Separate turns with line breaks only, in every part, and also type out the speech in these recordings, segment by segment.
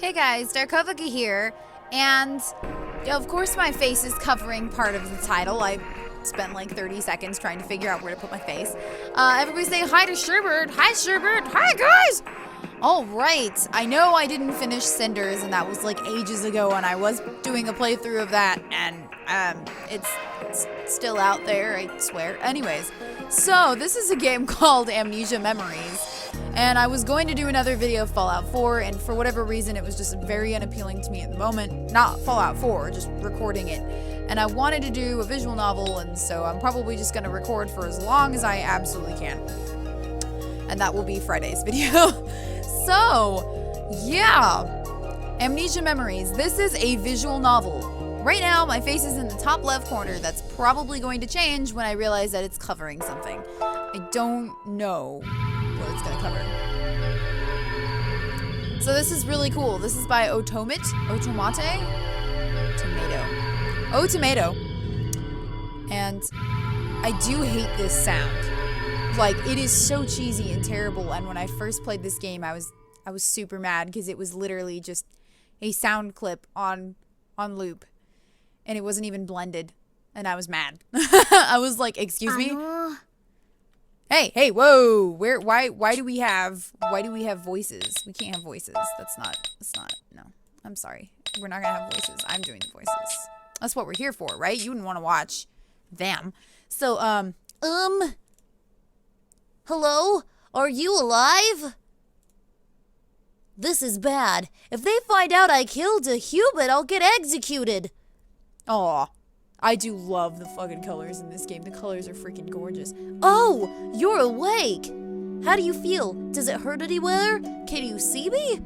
Hey guys, Darkovika here, and of course my face is covering part of the title. I spent like 30 seconds trying to figure out where to put my face. Everybody say hi to Sherbert. Hi Sherbert. Hi guys! Alright, I know I didn't finish Cinders, and that was like ages ago, and I was doing a playthrough of that, and it's still out there, I swear. Anyways, so this is a game called Amnesia Memories. And I was going to do another video of Fallout 4, and for whatever reason, it was just very unappealing to me at the moment. Not Fallout 4, just recording it. And I wanted to do a visual novel, and so I'm probably just going to record for as long as I absolutely can. And that will be Friday's video. So, yeah. Amnesia Memories. This is a visual novel. Right now, my face is in the top left corner. That's probably going to change when I realize that it's covering something. I don't know what it's gonna cover. So this is really cool. This is by Otomate? Tomato. And I do hate this sound. Like, it is so cheesy and terrible, and when I first played this game, I was super mad because it was literally just a sound clip on loop. And it wasn't even blended. And I was mad. I was like, excuse me? Hey, whoa! Why do we have voices? We can't have voices. That's not, no. I'm sorry. We're not gonna have voices. I'm doing the voices. That's what we're here for, right? You wouldn't want to watch them. So,
hello? Are you alive? This is bad. If they find out I killed a human, I'll get executed.
aw. I do love the fucking colors in this game. The colors are freaking gorgeous.
Oh, you're awake. How do you feel? Does it hurt anywhere? Can you see me?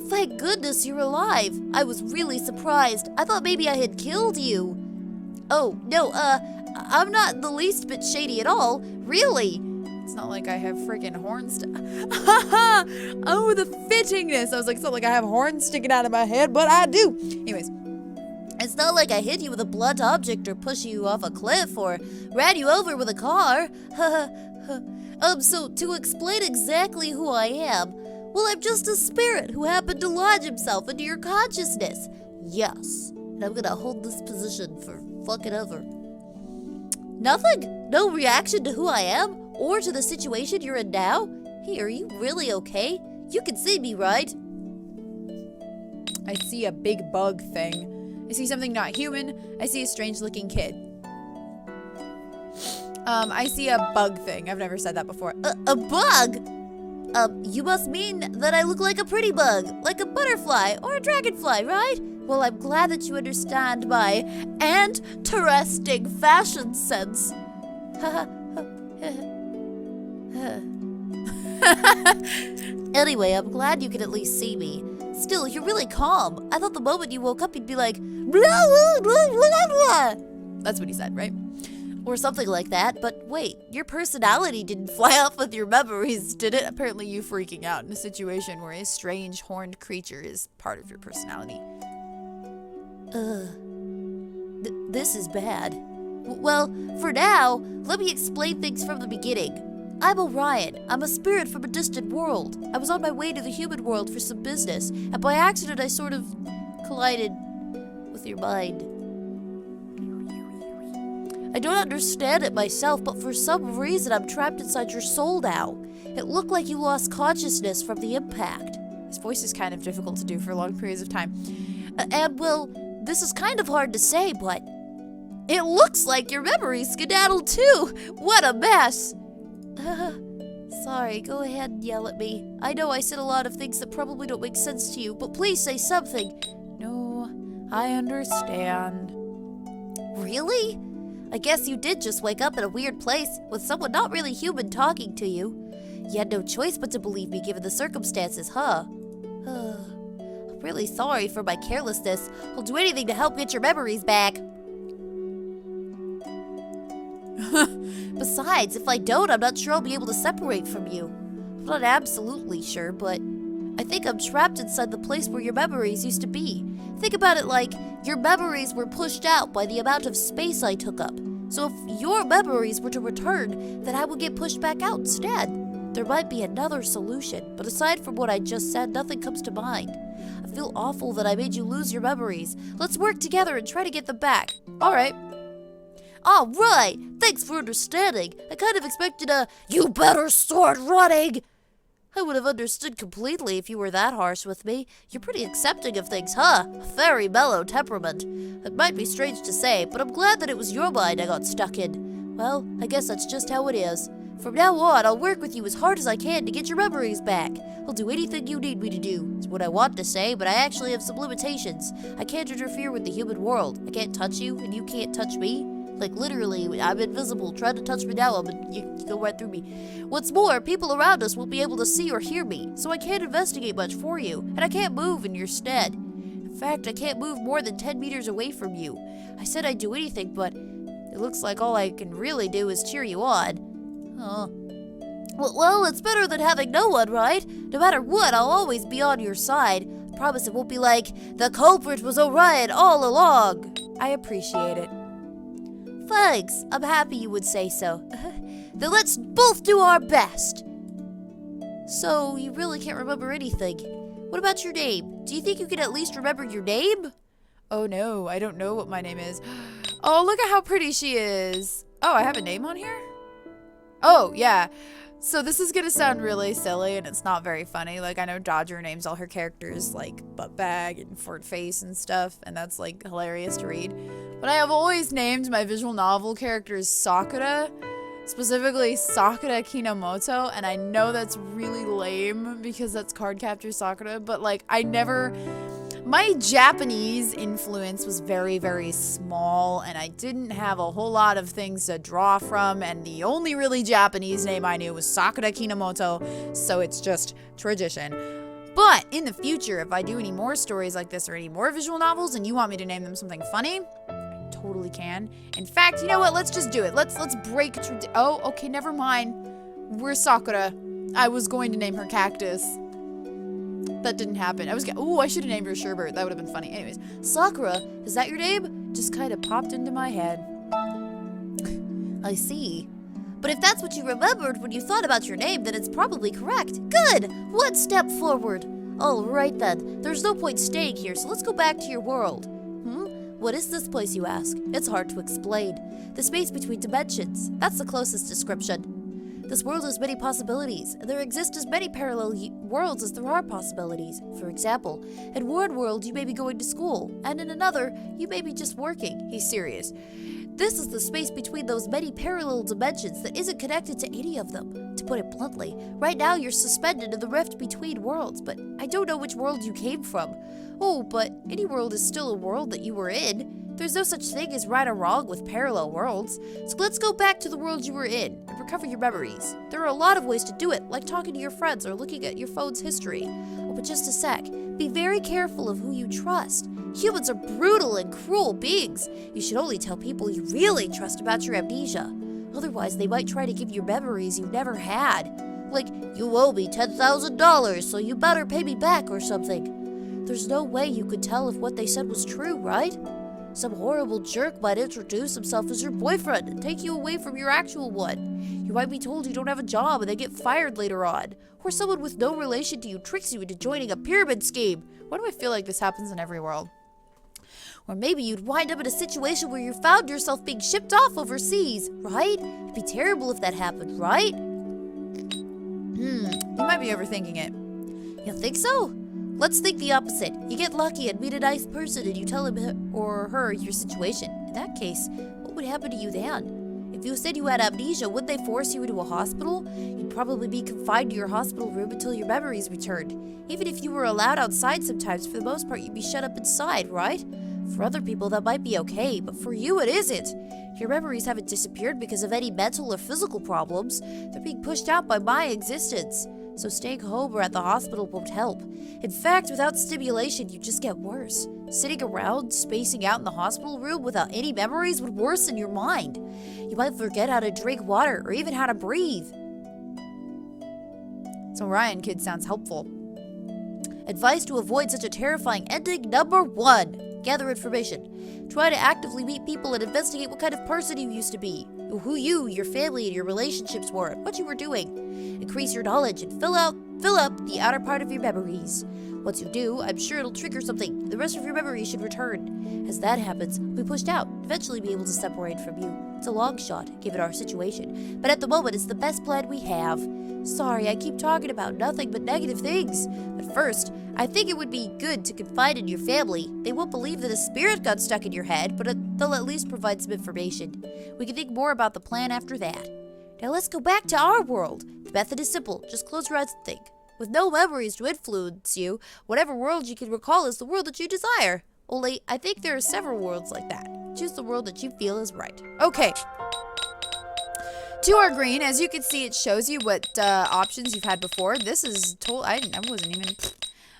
Thank goodness you're alive. I was really surprised. I thought maybe I had killed you. Oh, no, I'm not the least bit shady at all. Really.
It's not like I have freaking horns. Haha! Oh, the fittingness. I was like, it's not like I have horns sticking out of my head, but I do. Anyways.
It's not like I hit you with a blunt object or push you off a cliff or ran you over with a car. So to explain exactly who I am, well, I'm just a spirit who happened to lodge himself into your consciousness. Yes, and I'm gonna hold this position for fucking ever. Nothing? No reaction to who I am or to the situation you're in now? Hey, are you really okay? You can see me, right?
I see a big bug thing. I see something not human. I see a strange-looking kid. I see a bug thing. I've never said that before.
A bug? You must mean that I look like a pretty bug, like a butterfly or a dragonfly, right? Well, I'm glad that you understand my interesting fashion sense. Anyway, I'm glad you can at least see me. Still, you're really calm. I thought the moment you woke up, you'd be like, blah, blah, blah, blah, blah.
That's what he said, right?
Or something like that. But wait, your personality didn't fly off with your memories, did it?
Apparently you freaking out in a situation where a strange horned creature is part of your personality.
This is bad. Well, for now, let me explain things from the beginning. I'm Orion. I'm a spirit from a distant world. I was on my way to the human world for some business, and by accident I sort of collided with your mind. I don't understand it myself, but for some reason I'm trapped inside your soul now. It looked like you lost consciousness from the impact.
His voice is kind of difficult to do for long periods of time.
And well, this is kind of hard to say, but it looks like your memory skedaddled too. What a mess. Sorry, go ahead and yell at me. I know I said a lot of things that probably don't make sense to you, but please say something.
No, I understand.
Really? I guess you did just wake up in a weird place with someone not really human talking to you. You had no choice but to believe me given the circumstances, huh? I'm really sorry for my carelessness. I'll do anything to help get your memories back. Besides, if I don't, I'm not sure I'll be able to separate from you. I'm not absolutely sure, but I think I'm trapped inside the place where your memories used to be. Think about it like your memories were pushed out by the amount of space I took up. So if your memories were to return, then I would get pushed back out instead. there might be another solution, but aside from what I just said, nothing comes to mind. I feel awful that I made you lose your memories. Let's work together and try to get them back.
Alright.
Alright! Thanks for understanding. I kind of expected a, "You better start running!" I would have understood completely if you were that harsh with me. You're pretty accepting of things, huh? Very mellow temperament. It might be strange to say, but I'm glad that it was your mind I got stuck in. Well, I guess that's just how it is. From now on, I'll work with you as hard as I can to get your memories back. I'll do anything you need me to do. It's what I want to say, but I actually have some limitations. I can't interfere with the human world. I can't touch you, and you can't touch me. Like, literally, I'm invisible. Try to touch me now, you go right through me. What's more, people around us won't be able to see or hear me, so I can't investigate much for you, and I can't move in your stead. In fact, I can't move more than 10 meters away from you. I said I'd do anything, but it looks like all I can really do is cheer you on. Well, it's better than having no one, right? No matter what, I'll always be on your side. I promise it won't be like, "The culprit was Orion all along."
I appreciate it.
Thanks. I'm happy you would say so. Then let's both do our best. So, you really can't remember anything. What about your name? Do you think you can at least remember your name?
Oh no, I don't know what my name is. Oh, look at how pretty she is. Oh, I have a name on here? Oh, yeah. So this is gonna sound really silly and it's not very funny. Like, I know Dodger names all her characters like Buttbag and Fort Face and stuff, and that's like hilarious to read. But I have always named my visual novel characters Sakura, specifically Sakura Kinomoto, and I know that's really lame because that's Cardcaptor Sakura, but like my Japanese influence was very, very small, and I didn't have a whole lot of things to draw from, and the only really Japanese name I knew was Sakura Kinomoto, so it's just tradition. But in the future, if I do any more stories like this or any more visual novels and you want me to name them something funny, I totally can. In fact, you know what? Let's just do it. Let's break oh, okay, never mind. We're Sakura. I was going to name her Cactus. That didn't happen. I should have named her Sherbert. That would have been funny. Anyways, Sakura, is that your name? Just kind of popped into my head.
I see. But if that's what you remembered when you thought about your name, then it's probably correct. Good! One step forward. All right then. There's no point staying here, so let's go back to your world. What is this place, you ask? It's hard to explain. The space between dimensions. That's the closest description. This world has many possibilities, and there exist as many parallel worlds as there are possibilities. For example, in one world you may be going to school, and in another you may be just working. He's serious. This is the space between those many parallel dimensions that isn't connected to any of them. To put it bluntly, right now you're suspended in the rift between worlds, but I don't know which world you came from. Oh, but any world is still a world that you were in. There's no such thing as right or wrong with parallel worlds. So let's go back to the world you were in and recover your memories. There are a lot of ways to do it, like talking to your friends or looking at your phone's history. Oh, but just a sec. Be very careful of who you trust. Humans are brutal and cruel beings. You should only tell people you really trust about your amnesia. Otherwise, they might try to give you memories you never had. Like, "You owe me $10,000, so you better pay me back," or something. There's no way you could tell if what they said was true, right? Some horrible jerk might introduce himself as your boyfriend and take you away from your actual one. You might be told you don't have a job and then get fired later on. Or someone with no relation to you tricks you into joining a pyramid scheme. Why do I feel like this happens in every world? Or maybe you'd wind up in a situation where you found yourself being shipped off overseas, right? It'd be terrible if that happened, right?
You might be overthinking it.
You think so? Let's think the opposite. You get lucky and meet a nice person and you tell him or her your situation. In that case, what would happen to you then? If you said you had amnesia, would they force you into a hospital? You'd probably be confined to your hospital room until your memories returned. Even if you were allowed outside sometimes, for the most part you'd be shut up inside, right? For other people that might be okay, but for you it isn't. Your memories haven't disappeared because of any mental or physical problems. They're being pushed out by my existence. So staying home or at the hospital won't help. In fact, without stimulation, you just get worse. Sitting around, spacing out in the hospital room without any memories would worsen your mind. You might forget how to drink water or even how to breathe.
So Ryan Kid sounds helpful.
Advice to avoid such a terrifying ending: number 1. Gather information. Try to actively meet people and investigate what kind of person you used to be. who you, your family, and your relationships were, what you were doing. Increase your knowledge and fill up the outer part of your memories. Once you do, I'm sure it'll trigger something. The rest of your memories should return. As that happens, we'll be pushed out, eventually be able to separate from you. It's a long shot, given our situation, but at the moment, it's the best plan we have. Sorry, I keep talking about nothing but negative things. But first, I think it would be good to confide in your family. They won't believe that a spirit got stuck in your head, but they'll at least provide some information. We can think more about the plan after that. Now let's go back to our world. The method is simple. Just close your eyes and think. With no memories to influence you, whatever world you can recall is the world that you desire. Only, I think there are several worlds like that. Choose the world that you feel is right.
Okay. To our green, as you can see, it shows you what options you've had before. This is I wasn't even...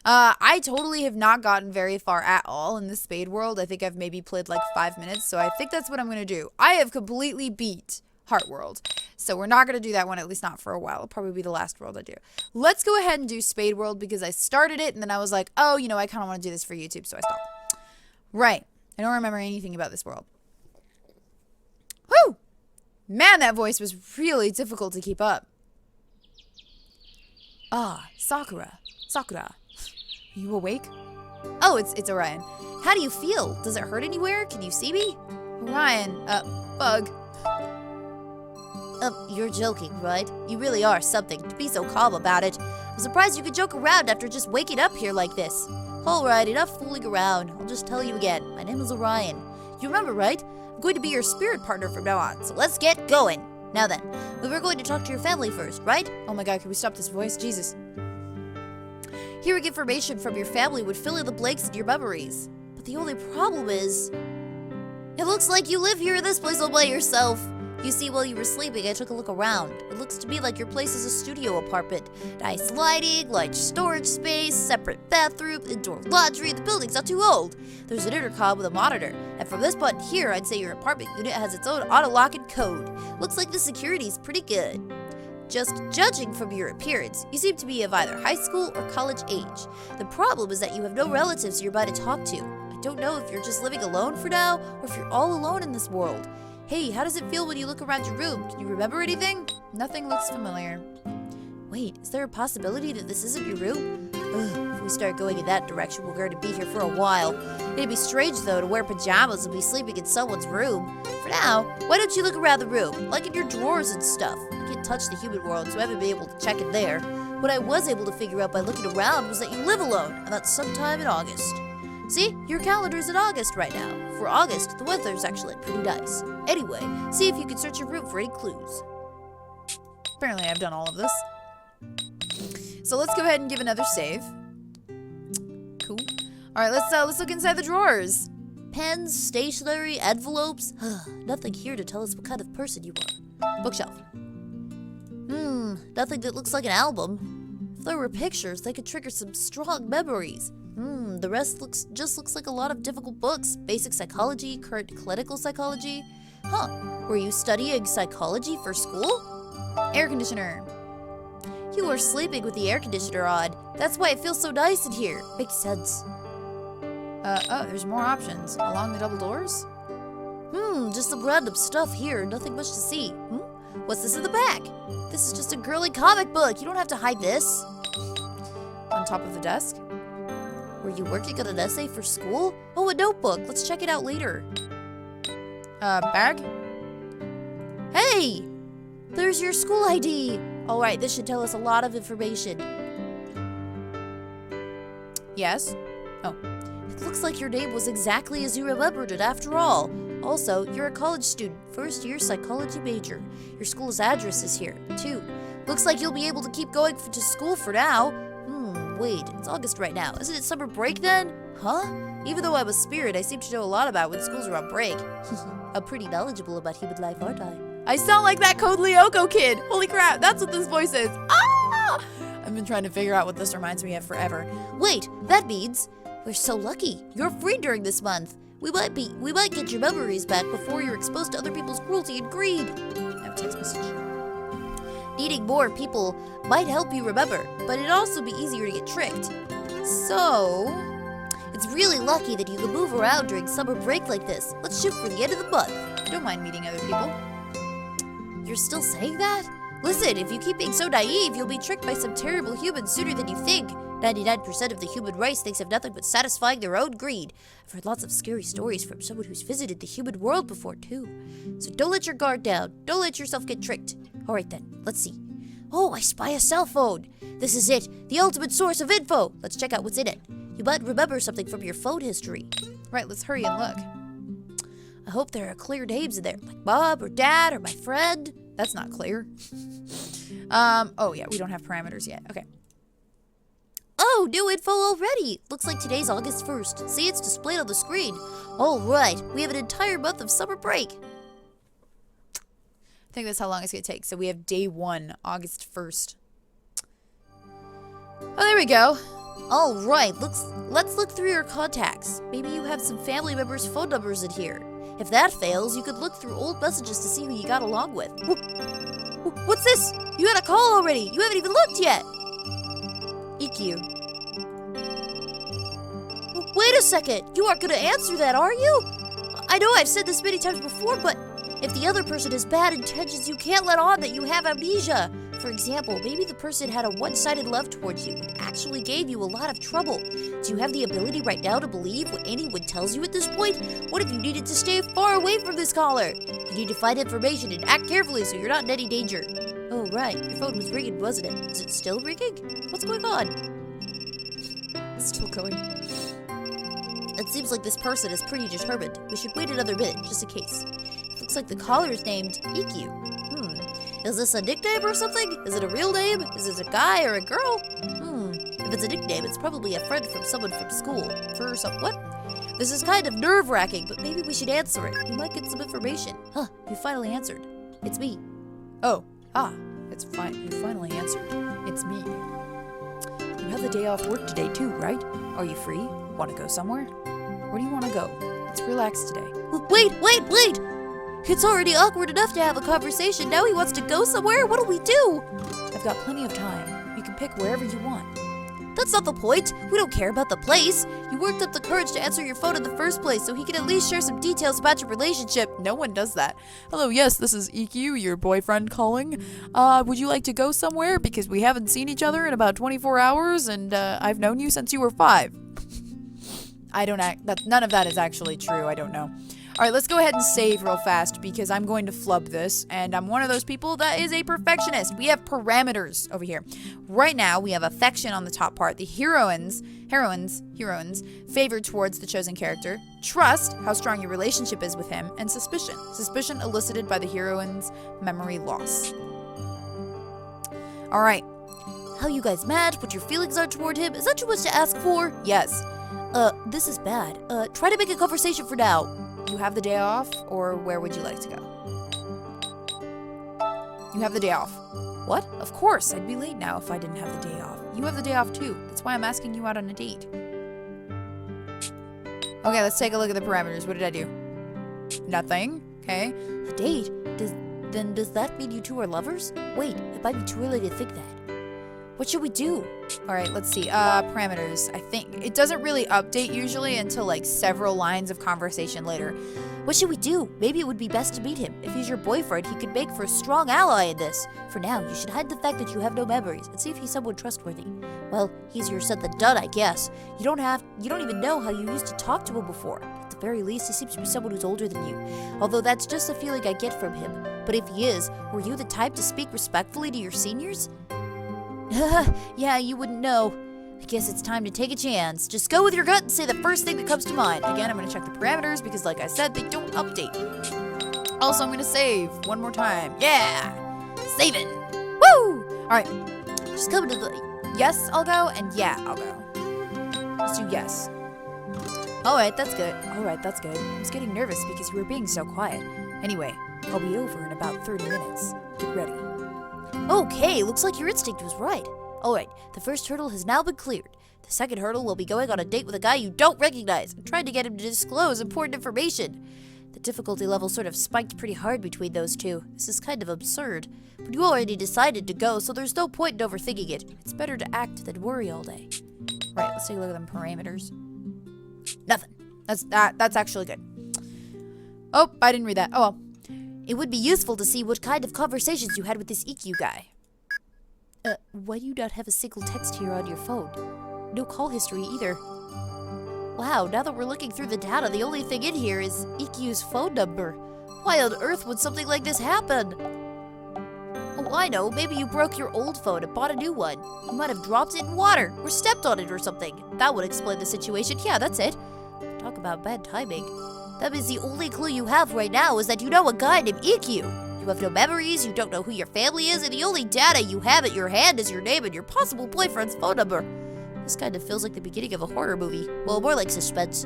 I totally have not gotten very far at all in the Spade world. I think I've maybe played like 5 minutes, so I think that's what I'm going to do. I have completely beat Heart World, so we're not going to do that one, at least not for a while. It'll probably be the last world I do. Let's go ahead and do Spade World because I started it, and then I was like, oh, you know, I kind of want to do this for YouTube, so I stopped. Right. I don't remember anything about this world. Whew! Man, that voice was really difficult to keep up. Ah, Sakura. Sakura. Are you awake? Oh, it's Orion.
How do you feel? Does it hurt anywhere? Can you see me?
Orion, bug.
You're joking, right? You really are something to be so calm about it. I'm surprised you could joke around after just waking up here like this. Alright, enough fooling around. I'll just tell you again. My name is Orion. You remember, right? I'm going to be your spirit partner from now on, so let's get going. Now then, we were going to talk to your family first, right?
Oh my god, can we stop this voice? Jesus.
Hearing information from your family would fill in the blanks in your memories. But the only problem is... it looks like you live here in this place all by yourself. You see, while you were sleeping, I took a look around. It looks to me like your place is a studio apartment. Nice lighting, large storage space, separate bathroom, indoor laundry. The building's not too old. There's an intercom with a monitor. And from this button here, I'd say your apartment unit has its own auto-lock and code. Looks like the security's pretty good. Just judging from your appearance, you seem to be of either high school or college age. The problem is that you have no relatives nearby to talk to. I don't know if you're just living alone for now, or if you're all alone in this world. Hey, how does it feel when you look around your room? Can you remember anything?
Nothing looks familiar.
Wait, is there a possibility that this isn't your room? Ugh, if we start going in that direction, we're going to be here for a while. It'd be strange, though, to wear pajamas and be sleeping in someone's room. For now, why don't you look around the room, like in your drawers and stuff? I can't touch the human world, so I haven't been able to check in there. What I was able to figure out by looking around was that you live alone, and that's sometime in August. See, your calendar's in August right now. For August, the weather's actually pretty nice. Anyway, see if you can search your room for any clues.
Apparently I've done all of this. So let's go ahead and give another save. Cool. Alright, let's look inside the drawers.
Pens, stationery, envelopes. Nothing here to tell us what kind of person you are. Bookshelf. Nothing that looks like an album. If there were pictures, they could trigger some strong memories. The rest just looks like a lot of difficult books. Basic psychology, current clinical psychology. Were you studying psychology for school?
Air conditioner.
You were sleeping with the air conditioner on. That's why it feels so nice in here. Makes sense.
Oh, there's more options. Along the double doors?
Just some random stuff here. Nothing much to see. What's this in the back? This is just a girly comic book. You don't have to hide this.
On top of the desk?
Were you working on an essay for school? Oh, a notebook. Let's check it out later.
Bag?
Hey! There's your school ID. Alright, this should tell us a lot of information.
Yes? Oh.
It looks like your name was exactly as you remembered it after all. Also, you're a college student, first year psychology major. Your school's address is here, too. Looks like you'll be able to keep going to school for now. Wait, it's August right now. Isn't it summer break then? Huh? Even though I'm a spirit, I seem to know a lot about when schools are on break. I'm pretty knowledgeable about human life, aren't I?
I sound like that Code Lyoko kid. Holy crap, that's what this voice is. Ah! I've been trying to figure out what this reminds me of forever.
Wait, that means we're so lucky. You're free during this month. We might get your memories back before you're exposed to other people's cruelty and greed.
I have a text message.
Needing more people might help you remember, but it'd also be easier to get tricked. So, it's really lucky that you can move around during summer break like this. Let's shoot for the end of the month.
I don't mind meeting other people.
You're still saying that? Listen, if you keep being so naive, you'll be tricked by some terrible humans sooner than you think. 99% of the human race thinks of nothing but satisfying their own greed. I've heard lots of scary stories from someone who's visited the human world before, too. So don't let your guard down. Don't let yourself get tricked. All right, then. Let's see. Oh, I spy a cell phone. This is it. The ultimate source of info. Let's check out what's in it. You might remember something from your phone history.
Right, let's hurry and look.
I hope there are clear names in there, like Mom or Dad or my friend.
That's not clear. Oh yeah, we don't have parameters yet. Okay.
Oh, new info already. Looks like today's August 1st. See, it's displayed on the screen. All right, we have an entire month of summer break.
I think that's how long it's going to take. So we have day 1, August 1st. Oh, there we go.
All right, let's look through your contacts. Maybe you have some family members' phone numbers in here. If that fails, you could look through old messages to see who you got along with. What's this? You had a call already. You haven't even looked yet. EQ. Wait a second. You aren't going to answer that, are you? I know I've said this many times before, but if the other person has bad intentions, you can't let on that you have amnesia. For example, maybe the person had a one-sided love towards you and actually gave you a lot of trouble. Do you have the ability right now to believe what anyone tells you at this point? What if you needed to stay far away from this caller? You need to find information and act carefully so you're not in any danger. Oh, right. Your phone was ringing, wasn't it? Is it still ringing? What's going on?
It's still going.
It seems like this person is pretty determined. We should wait another minute, just in case. It looks like the caller is named EQ. Is this a nickname or something? Is it a real name? Is it a guy or a girl? If it's a nickname, it's probably a friend from someone from school. For some what? This is kind of nerve-wracking, but maybe we should answer it. We might get some information. Huh, you finally answered. It's me.
Oh, it's fine. You finally answered. It's me. You have the day off work today too, right? Are you free? Want to go somewhere? Where do you want to go? Let's relax today.
Wait! It's already awkward enough to have a conversation. Now he wants to go somewhere? What'll we do?
I've got plenty of time. You can pick wherever you want.
That's not the point. We don't care about the place. You worked up the courage to answer your phone in the first place so he can at least share some details about your relationship.
No one does that. Hello, yes, this is EQ, your boyfriend calling. Would you like to go somewhere? Because we haven't seen each other in about 24 hours and I've known you since you were 5. None of that is actually true. I don't know. All right, let's go ahead and save real fast because I'm going to flub this, and I'm one of those people that is a perfectionist. We have parameters over here. Right now, we have affection on the top part, the heroines favored towards the chosen character, trust, how strong your relationship is with him, and suspicion elicited by the heroine's memory loss. All right.
How you guys match, what your feelings are toward him, is that too much to ask for?
Yes.
This is bad. Try to make a conversation for now.
You have the day off, or where would you like to go? You have the day off. What? Of course, I'd be late now if I didn't have the day off. You have the day off too. That's why I'm asking you out on a date. Okay, let's take a look at the parameters. What did I do? Nothing. Okay.
A date? Does that mean you two are lovers? Wait, it might be too early to think that. What should we do?
All right, let's see. Parameters. I think it doesn't really update usually until like several lines of conversation later.
What should we do? Maybe it would be best to meet him. If he's your boyfriend, he could make for a strong ally in this. For now, you should hide the fact that you have no memories and see if he's someone trustworthy. Well, easier said than done, I guess. You don't even know how you used to talk to him before. At the very least, he seems to be someone who's older than you. Although that's just a feeling I get from him. But if he is, were you the type to speak respectfully to your seniors? Yeah, you wouldn't know. I guess it's time to take a chance. Just go with your gut and say the first thing that comes to mind.
Again, I'm going to check the parameters because, like I said, they don't update. Also, I'm going to save one more time. Yeah! Saving! Woo! All right.
Just come to the...
Yes, I'll go, and yeah, I'll go. Let's do yes. All right, that's good. All right, that's good. I was getting nervous because you were being so quiet. Anyway, I'll be over in about 30 minutes. Get ready.
Okay, looks like your instinct was right. Alright, the first hurdle has now been cleared. The second hurdle will be going on a date with a guy you don't recognize and trying to get him to disclose important information. The difficulty level sort of spiked pretty hard between those two. This is kind of absurd. But you already decided to go, so there's no point in overthinking it. It's better to act than worry all day.
Right, let's take a look at them parameters. Nothing. That's actually good. Oh, I didn't read that. Oh well.
It would be useful to see what kind of conversations you had with this EQ guy. Why do you not have a single text here on your phone? No call history either. Wow, now that we're looking through the data, the only thing in here is EQ's phone number. Why on earth would something like this happen? Oh, I know. Maybe you broke your old phone and bought a new one. You might have dropped it in water or stepped on it or something. That would explain the situation. Yeah, that's it. Talk about bad timing. That means the only clue you have right now is that you know a guy named EQ. You have no memories, you don't know who your family is, and the only data you have at your hand is your name and your possible boyfriend's phone number. This kind of feels like the beginning of a horror movie. Well, more like suspense.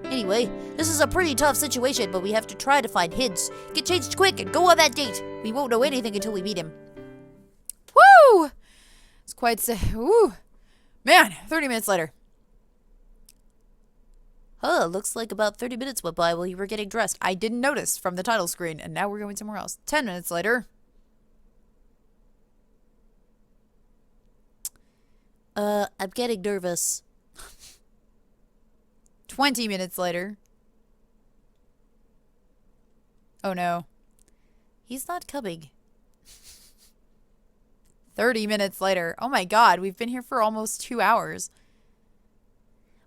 Anyway, this is a pretty tough situation, but we have to try to find hints. Get changed quick and go on that date. We won't know anything until we meet him.
Woo! It's quite woo. Man, 30 minutes later.
Huh, looks like about 30 minutes went by while you were getting dressed.
I didn't notice from the title screen, and now we're going somewhere else. 10 minutes later.
I'm getting nervous.
20 minutes later. Oh no.
He's not coming.
30 minutes later. Oh my god, we've been here for almost 2 hours.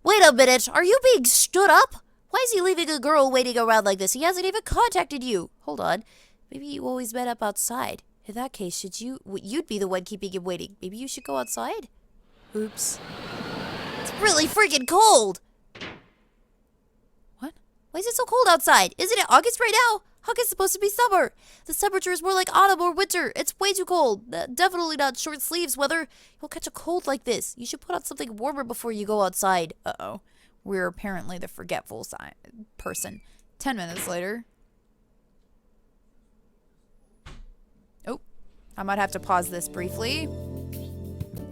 Wait a minute, are you being stood up? Why is he leaving a girl waiting around like this? He hasn't even contacted you. Hold on. Maybe you always met up outside. In that case, you'd be the one keeping him waiting. Maybe you should go outside? Oops. It's really freaking cold.
What?
Why is it so cold outside? Isn't it August right now? August is supposed to be summer. The temperature is more like autumn or winter. It's way too cold. Definitely not short sleeves weather. You'll catch a cold like this. You should put on something warmer before you go outside.
Uh-oh. We're apparently the forgetful person. 10 minutes later. Oh, I might have to pause this briefly.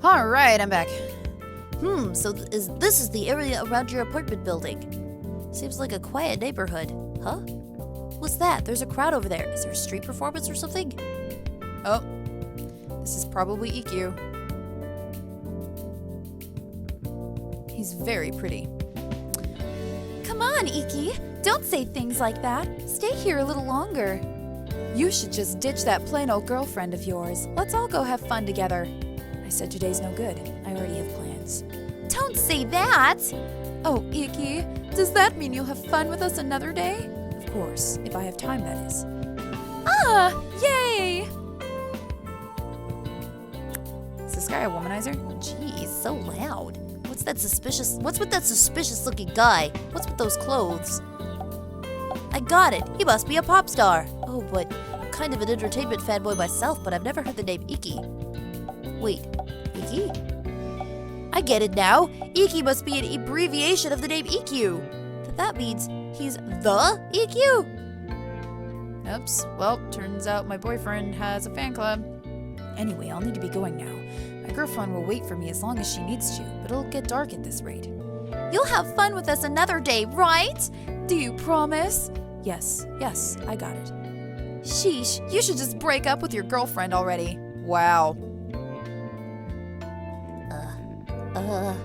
All right, I'm back.
So this is the area around your apartment building. Seems like a quiet neighborhood. Huh? What's that? There's a crowd over there. Is there a street performance or something?
Oh, this is probably EQ. He's very pretty.
Come on, Iki. Don't say things like that. Stay here a little longer. You should just ditch that plain old girlfriend of yours. Let's all go have fun together.
I said today's no good. I already have plans.
Don't say that! Oh, Iki, does that mean you'll have fun with us another day?
Of course, if I have time, that is.
Ah! Yay!
Is this guy a womanizer?
Jeez, so loud. What's with that suspicious looking guy? What's with those clothes? I got it. He must be a pop star. Oh, but I'm kind of an entertainment fanboy myself, but I've never heard the name Iki. Wait, Iki? I get it now. Iki must be an abbreviation of the name EQ. That means he's the EQ?
Oops. Well, turns out my boyfriend has a fan club. Anyway, I'll need to be going now. My girlfriend will wait for me as long as she needs to, but it'll get dark at this rate.
You'll have fun with us another day, right? Do you promise?
Yes, I got it.
Sheesh, you should just break up with your girlfriend already.
Wow.
I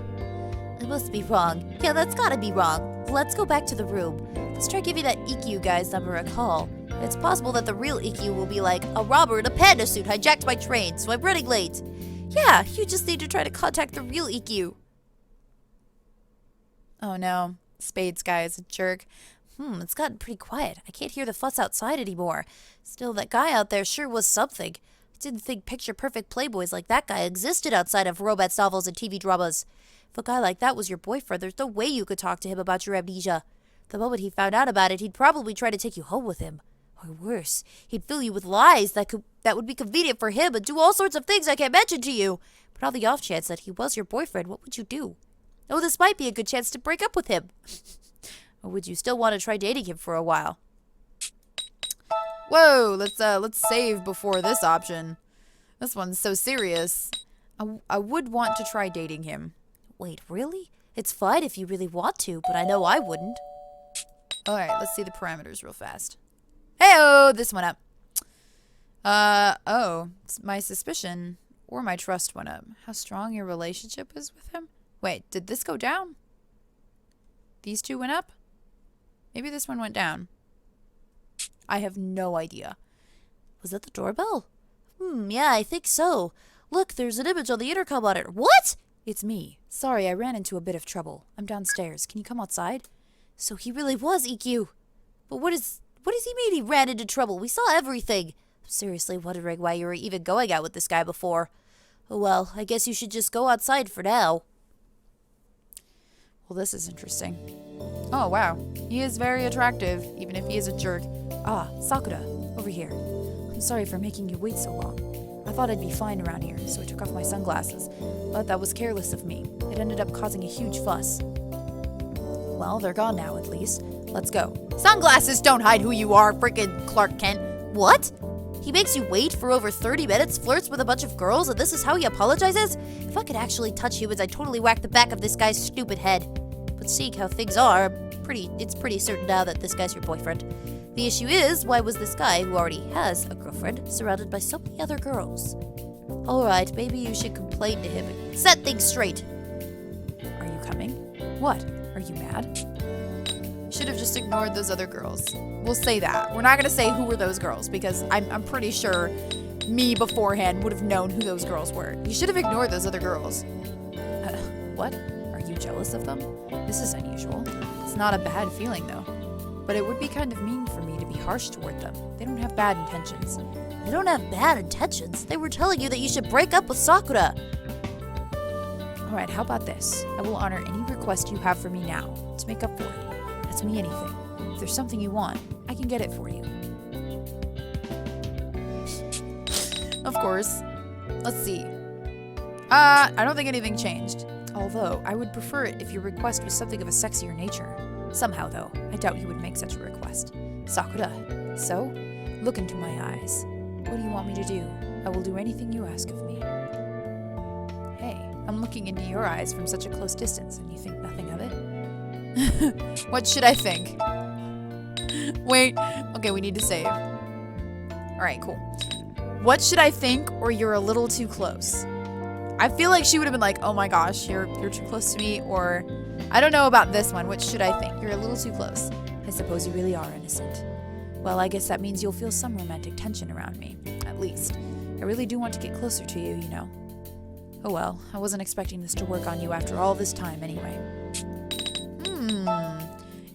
must be wrong. Yeah, that's gotta be wrong. Let's go back to the room. Let's try giving that EQ guy's number a call. It's possible that the real EQ will be like, a robber in a panda suit hijacked my train, so I'm running late. Yeah, you just need to try to contact the real EQ.
Oh no, Spades guy is a jerk.
It's gotten pretty quiet. I can't hear the fuss outside anymore. Still, that guy out there sure was something. I didn't think picture-perfect playboys like that guy existed outside of romance novels and TV dramas. If a guy like that was your boyfriend, there's no way you could talk to him about your amnesia. The moment he found out about it, he'd probably try to take you home with him. Or worse, he'd fill you with lies that would be convenient for him and do all sorts of things I can't mention to you. But on the off chance that he was your boyfriend, what would you do? Oh, this might be a good chance to break up with him. Or would you still want to try dating him for a while?
Whoa, let's save before this option. This one's so serious. I would want to try dating him.
Wait, really? It's fine if you really want to, but I know I wouldn't.
Alright, let's see the parameters real fast. Hey-oh, this went up. My suspicion or my trust went up. How strong your relationship is with him? Wait, did this go down? These two went up? Maybe this one went down. I have no idea.
Was that the doorbell? Yeah, I think so. Look, there's an image on the intercom on it. What?
It's me. Sorry, I ran into a bit of trouble. I'm downstairs. Can you come outside?
So he really was EQ. But what does he mean he ran into trouble? We saw everything. I'm seriously wondering why you were even going out with this guy before. Oh well, I guess you should just go outside for now.
Well, this is interesting. Oh, wow. He is very attractive, even if he is a jerk. Ah, Sakura, over here. I'm sorry for making you wait so long. I thought I'd be fine around here, so I took off my sunglasses. But that was careless of me. It ended up causing a huge fuss. Well, they're gone now, at least. Let's go.
Sunglasses don't hide who you are, frickin' Clark Kent.
What? He makes you wait for over 30 minutes, flirts with a bunch of girls, and this is how he apologizes? If I could actually touch humans, I'd totally whack the back of this guy's stupid head. But seeing how things are, it's pretty certain now that this guy's your boyfriend. The issue is, why was this guy, who already has a girlfriend, surrounded by so many other girls? Alright, maybe you should complain to him and set things straight.
Are you coming? What? Are you mad?
Should have just ignored those other girls. We'll say that. We're not gonna say who were those girls because I'm pretty sure me beforehand would have known who those girls were. You should have ignored those other girls.
What? Are you jealous of them? This is unusual. It's not a bad feeling, though. But it would be kind of mean for me to be harsh toward them. They don't have bad intentions.
They don't have bad intentions. They were telling you that you should break up with Sakura.
Alright, how about this? I will honor any request you have for me now, to make up for it. Ask me anything. If there's something you want, I can get it for you.
Of course. Let's see. I don't think anything changed.
Although, I would prefer it if your request was something of a sexier nature. Somehow, though, I doubt you would make such a request. Sakura, so? Look into my eyes. What do you want me to do? I will do anything you ask of me. Hey, I'm looking into your eyes from such a close distance, and you think nothing of it?
What should I think? Wait. Okay, we need to save. Alright, cool. What should I think, or you're a little too close? I feel like she would have been like, oh my gosh, you're too close to me, or I don't know about this one. What should I think? You're a little too close.
I suppose you really are innocent. Well, I guess that means you'll feel some romantic tension around me, at least. I really do want to get closer to you, you know. Oh well, I wasn't expecting this to work on you after all this time anyway.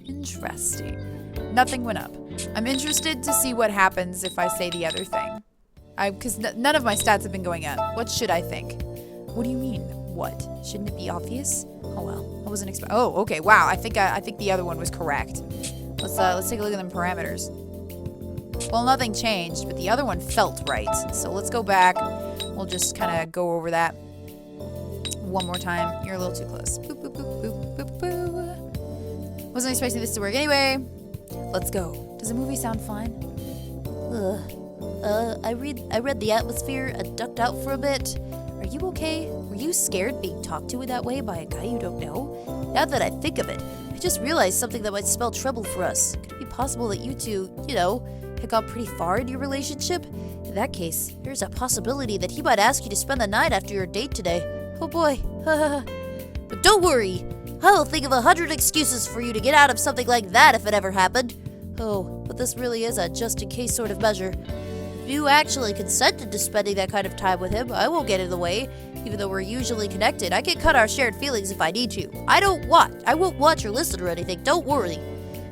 Interesting. Nothing went up. I'm interested to see what happens if I say the other thing. Because none of my stats have been going up. What should I think?
What do you mean, what? Shouldn't it be obvious? Oh well, I wasn't expecting.
Oh, okay, wow. I think the other one was correct. Let's take a look at them parameters. Well, nothing changed, but the other one felt right. So let's go back. We'll just kind of go over that one more time. You're a little too close. Boop, boop, boop, boop, boop, boop. Wasn't expecting this to work anyway. Let's go.
Does the movie sound fine?
I read the atmosphere and ducked out for a bit. Are you okay? Were you scared being talked to in that way by a guy you don't know? Now that I think of it, I just realized something that might spell trouble for us. Could it be possible that you two, had gone pretty far in your relationship? In that case, there's a possibility that he might ask you to spend the night after your date today. Oh boy. But don't worry. I will think of 100 excuses for you to get out of something like that if it ever happened. Oh, but this really is a just-in-case sort of measure. If you actually consented to spending that kind of time with him, I won't get in the way. Even though we're usually connected, I can cut our shared feelings if I need to. I won't watch or listen or anything, don't worry.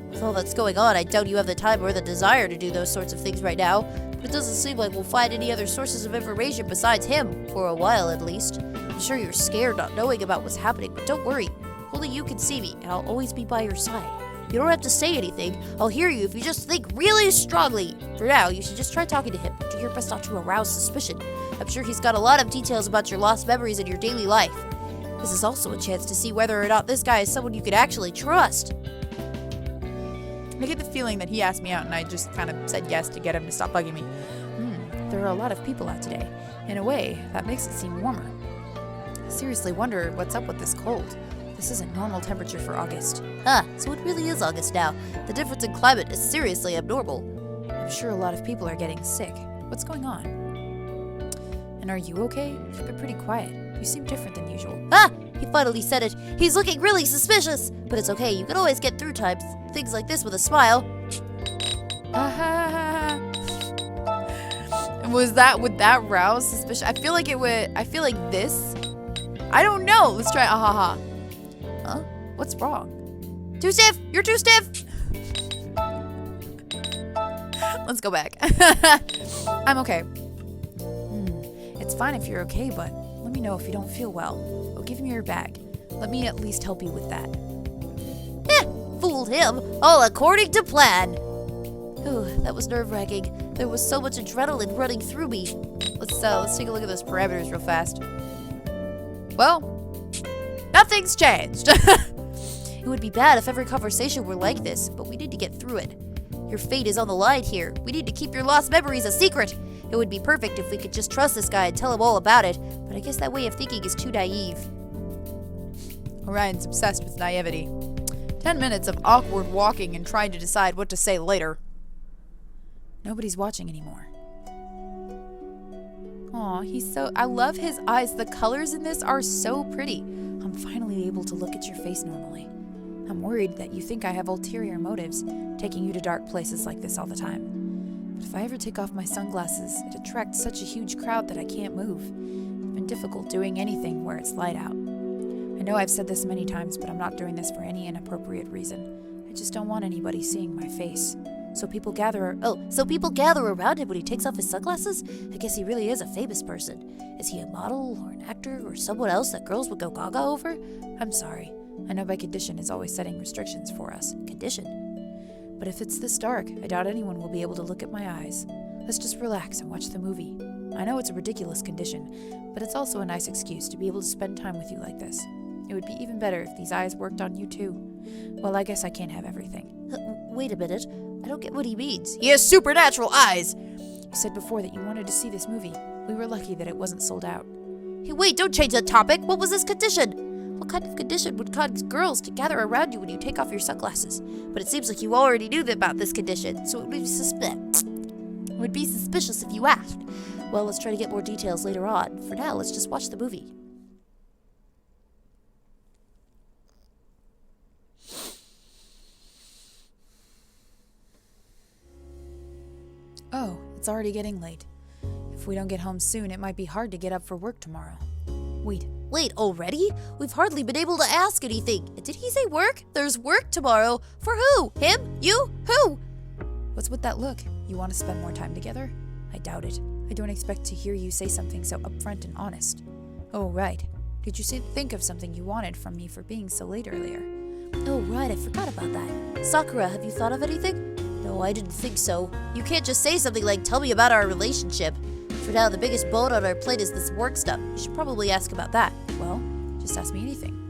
With all that's going on, I doubt you have the time or the desire to do those sorts of things right now. But it doesn't seem like we'll find any other sources of information besides him, for a while at least. I'm sure you're scared not knowing about what's happening, but don't worry. Only you can see me, and I'll always be by your side. You don't have to say anything. I'll hear you if you just think really strongly. For now, you should just try talking to him. Do your best not to arouse suspicion. I'm sure he's got a lot of details about your lost memories and your daily life. This is also a chance to see whether or not this guy is someone you could actually trust.
I get the feeling that he asked me out and I just kind of said yes to get him to stop bugging me.
There are a lot of people out today. In a way, that makes it seem warmer. I seriously wonder what's up with this cold. This isn't normal temperature for August.
So it really is August now. The difference in climate is seriously abnormal.
I'm sure a lot of people are getting sick. What's going on? And are you okay? You've been pretty quiet. You seem different than usual.
He finally said it. He's looking really suspicious. But it's okay, you can always get through things like this with a smile.
Would that rouse suspicion? I feel like it would. I feel like this. I don't know. Let's try ahaha. Huh? What's wrong?
Too stiff! You're too stiff!
Let's go back. I'm okay. It's fine if you're okay, but let me know if you don't feel well. Oh, give me your bag. Let me at least help you with that.
Fooled him, all according to plan. Ooh, that was nerve-wracking. There was so much adrenaline running through me.
Let's take a look at those parameters real fast. Well, nothing's changed.
It would be bad if every conversation were like this, but we need to get through it. Your fate is on the line here. We need to keep your lost memories a secret. It would be perfect if we could just trust this guy and tell him all about it, but I guess that way of thinking is too naive.
Orion's obsessed with naivety. 10 minutes of awkward walking and trying to decide what to say later. Nobody's watching anymore. Aw, I love his eyes. The colors in this are so pretty. I'm finally able to look at your face normally. I'm worried that you think I have ulterior motives, taking you to dark places like this all the time. But if I ever take off my sunglasses, it attracts such a huge crowd that I can't move. It's been difficult doing anything where it's light out. I know I've said this many times, but I'm not doing this for any inappropriate reason. I just don't want anybody seeing my face. So people gather
around him when he takes off his sunglasses? I guess he really is a famous person. Is he a model or an actor or someone else that girls would go gaga over?
I'm sorry. I know my condition is always setting restrictions for us.
Condition?
But if it's this dark, I doubt anyone will be able to look at my eyes. Let's just relax and watch the movie. I know it's a ridiculous condition, but it's also a nice excuse to be able to spend time with you like this. It would be even better if these eyes worked on you too. Well, I guess I can't have everything.
Wait a minute. I don't get what he means.
He has supernatural eyes! You said before that you wanted to see this movie. We were lucky that it wasn't sold out.
Hey, wait, don't change the topic. What was this condition? What kind of condition would cause girls to gather around you when you take off your sunglasses? But it seems like you already knew about this condition, so it would be suspicious if you asked. Well, let's try to get more details later on. For now, let's just watch the movie.
Oh, it's already getting late. If we don't get home soon, it might be hard to get up for work tomorrow. Wait.
Late already? We've hardly been able to ask anything. Did he say work? There's work tomorrow. For who? Him? You? Who?
What's with that look? You want to spend more time together? I doubt it. I don't expect to hear you say something so upfront and honest. Oh, right. Did you think of something you wanted from me for being so late earlier?
Oh, right. I forgot about that. Sakura, have you thought of anything? No, I didn't think so. You can't just say something like, tell me about our relationship. For now, the biggest bone on our plate is this work stuff. You should probably ask about that.
Well, just ask me anything.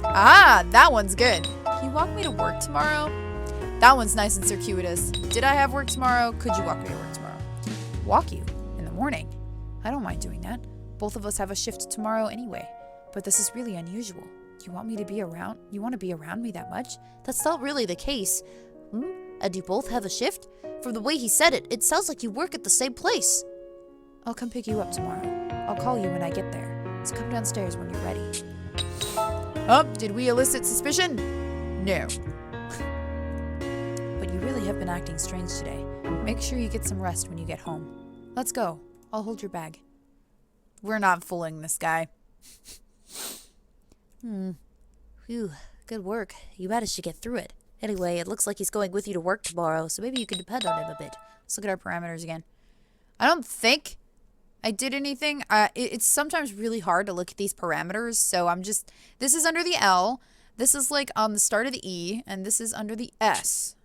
Ah, that one's good. Can you walk me to work tomorrow? That one's nice and circuitous. Did I have work tomorrow? Could you walk me to work tomorrow? Walk you? In the morning? I don't mind doing that. Both of us have a shift tomorrow anyway. But this is really unusual. Do you want me to be around? You want to be around me that much?
That's not really the case. And you both have a shift? From the way he said it, it sounds like you work at the same place.
I'll come pick you up tomorrow. I'll call you when I get there. So come downstairs when you're ready. Oh, did we elicit suspicion? No. But you really have been acting strange today. Make sure you get some rest when you get home. Let's go. I'll hold your bag. We're not fooling this guy.
Phew, good work. You managed to get through it. Anyway, it looks like he's going with you to work tomorrow, so maybe you can depend on him a bit.
Let's look at our parameters again. I don't think I did anything. It's sometimes really hard to look at these parameters, so this is under the L, this is like on the start of the E, and this is under the S.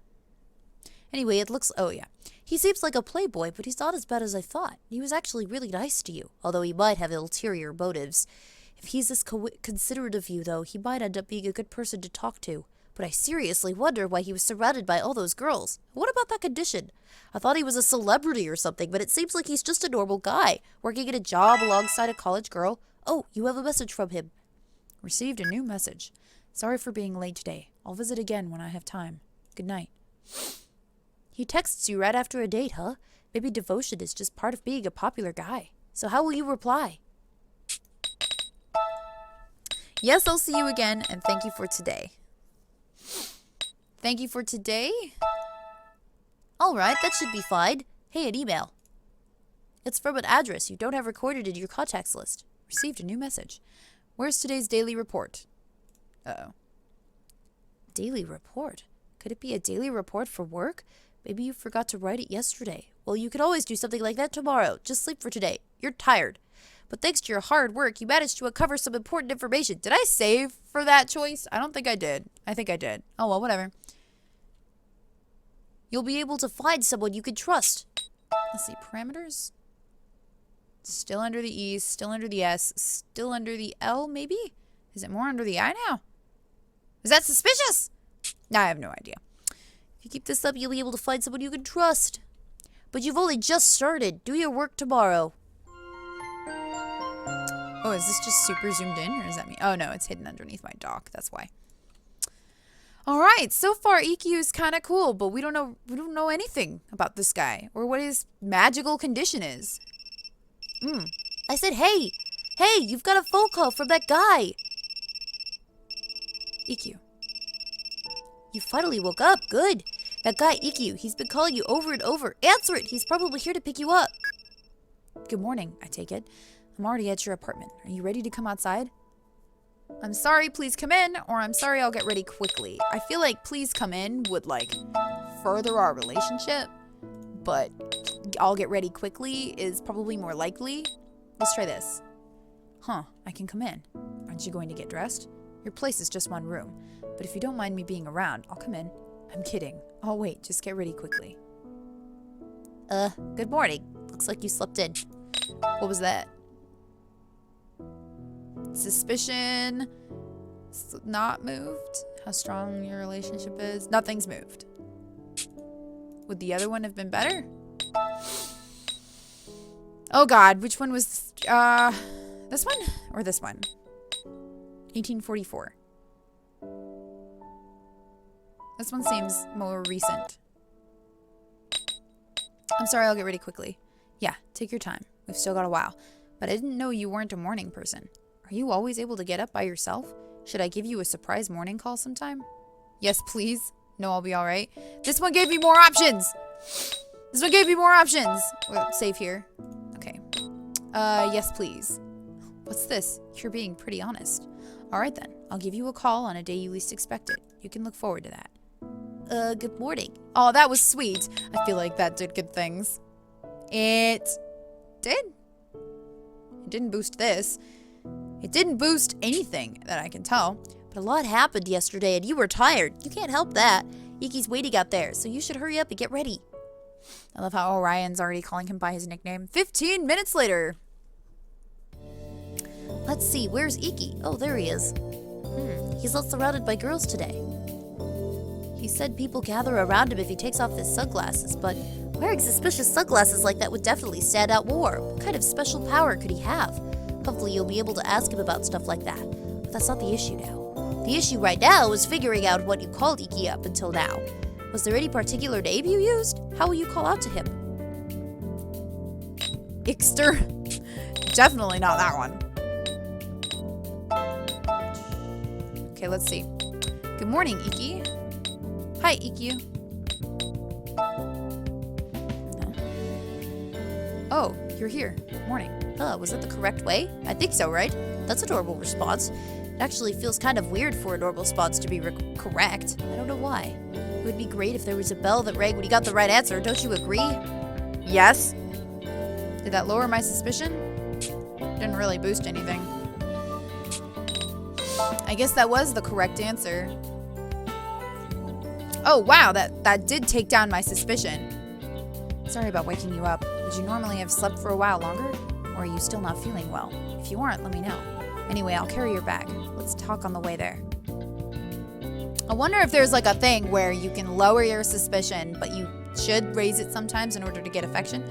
Anyway, oh yeah. He seems like a playboy, but he's not as bad as I thought. He was actually really nice to you, although he might have ulterior motives. If he's this considerate of you, though, he might end up being a good person to talk to. But I seriously wonder why he was surrounded by all those girls. What about that condition? I thought he was a celebrity or something, but it seems like he's just a normal guy, working at a job alongside a college girl. Oh, you have a message from him.
Received a new message. Sorry for being late today. I'll visit again when I have time. Good night.
He texts you right after a date, huh? Maybe devotion is just part of being a popular guy. So how will you reply?
Yes, I'll see you again, and thank you for today. Thank you for today?
Alright, that should be fine. Hey, an email. It's from an address you don't have recorded in your contacts list.
Received a new message. Where's today's daily report? Uh-oh.
Daily report? Could it be a daily report for work? Maybe you forgot to write it yesterday. Well, you could always do something like that tomorrow. Just sleep for today. You're tired. But thanks to your hard work, you managed to uncover some important information.
Did I save for that choice? I don't think I did. I think I did. Oh, well, whatever.
You'll be able to find someone you can trust.
Let's see. Parameters. Still under the E, still under the S, still under the L, maybe? Is it more under the I now? Is that suspicious? I have no idea.
If you keep this up, you'll be able to find someone you can trust. But you've only just started. Do your work tomorrow.
Oh, is this just super zoomed in, or does that mean? Oh no, it's hidden underneath my dock. That's why. All right, so far EQ is kind of cool, but we don't know anything about this guy or what his magical condition is.
I said, hey, you've got a phone call from that guy.
EQ.
You finally woke up. Good. That guy, EQ, he's been calling you over and over. Answer it. He's probably here to pick you up.
Good morning, I take it. I'm already at your apartment. Are you ready to come outside?
I'm sorry, please come in, or I'm sorry, I'll get ready quickly. I feel like please come in would, like, further our relationship, but I'll get ready quickly is probably more likely. Let's try this.
Huh, I can come in. Aren't you going to get dressed? Your place is just one room, but if you don't mind me being around, I'll come in. I'm kidding. I'll wait, just get ready quickly.
Good morning. Looks like you slept in.
What was that? Suspicion. Not moved. How strong your relationship is. Nothing's moved. Would the other one have been better? Oh god, which one was this one or this one? 1844. This one seems more recent. I'm sorry, I'll get ready quickly.
Yeah, take your time. We've still got a while. But I didn't know you weren't a morning person. Are you always able to get up by yourself? Should I give you a surprise morning call sometime?
Yes, please. No, I'll be all right. This one gave me more options. This one gave me more options. Well, save here. Okay. Yes, please.
What's this? You're being pretty honest. All right then. I'll give you a call on a day you least expect it. You can look forward to that.
Good morning.
Oh, that was sweet. I feel like that did good things. It did. It didn't boost this. It didn't boost anything that I can tell.
But a lot happened yesterday and you were tired. You can't help that. Iki's waiting out there, so you should hurry up and get ready.
I love how Orion's already calling him by his nickname. 15 minutes later.
Let's see, where's Iki? Oh, there he is. He's not surrounded by girls today. He said people gather around him if he takes off his sunglasses, but wearing suspicious sunglasses like that would definitely stand out more. What kind of special power could he have? Hopefully you'll be able to ask him about stuff like that. But that's not the issue now. The issue right now is figuring out what you called Iki up until now. Was there any particular name you used? How will you call out to him?
Ixter. Definitely not that one. Okay, let's see. Good morning, Iki. Hi, Iki.
No. Oh, you're here. Morning.
Was that the correct way?
I think so, right?
That's a normal response. It actually feels kind of weird for a normal response to be correct. I don't know why. It would be great if there was a bell that rang when you got the right answer. Don't you agree?
Yes. Did that lower my suspicion? Didn't really boost anything. I guess that was the correct answer. Oh, wow, that did take down my suspicion.
Sorry about waking you up. Would you normally have slept for a while longer? Or are you still not feeling well? If you aren't, let me know. Anyway, I'll carry your bag. Let's talk on the way there.
I wonder if there's like a thing where you can lower your suspicion, but you should raise it sometimes in order to get affection.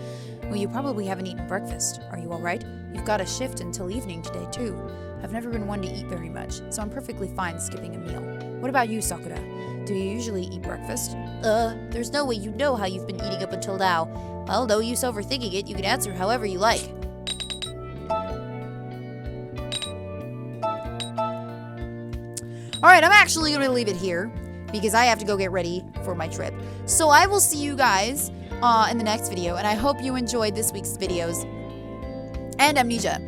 Well, you probably haven't eaten breakfast. Are you all right? You've got a shift until evening today, too. I've never been one to eat very much, so I'm perfectly fine skipping a meal. What about you, Sakura? Do you usually eat breakfast?
There's no way you know how you've been eating up until now. Well, no use overthinking it. You can answer however you like.
All right, I'm actually going to leave it here because I have to go get ready for my trip. So I will see you guys in the next video, and I hope you enjoyed this week's videos and Amnesia.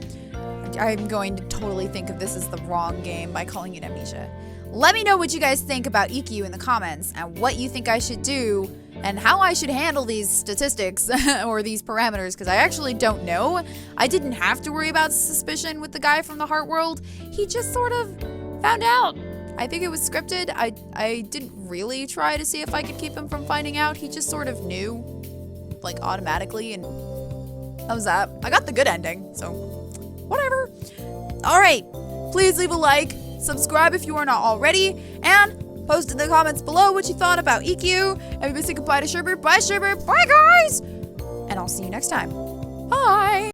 I'm going to totally think of this as the wrong game by calling it Amnesia. Let me know what you guys think about EQ in the comments and what you think I should do and how I should handle these statistics or these parameters, because I actually don't know. I didn't have to worry about suspicion with the guy from the Heart World. He just sort of found out. I think it was scripted. I didn't really try to see if I could keep him from finding out. He just sort of knew, like, automatically, and that was that. I got the good ending, so whatever. All right, please leave a like, subscribe if you are not already, and post in the comments below what you thought about EQ. Everybody say goodbye to Sherbert. Bye, Sherbert. Bye, guys. And I'll see you next time. Bye.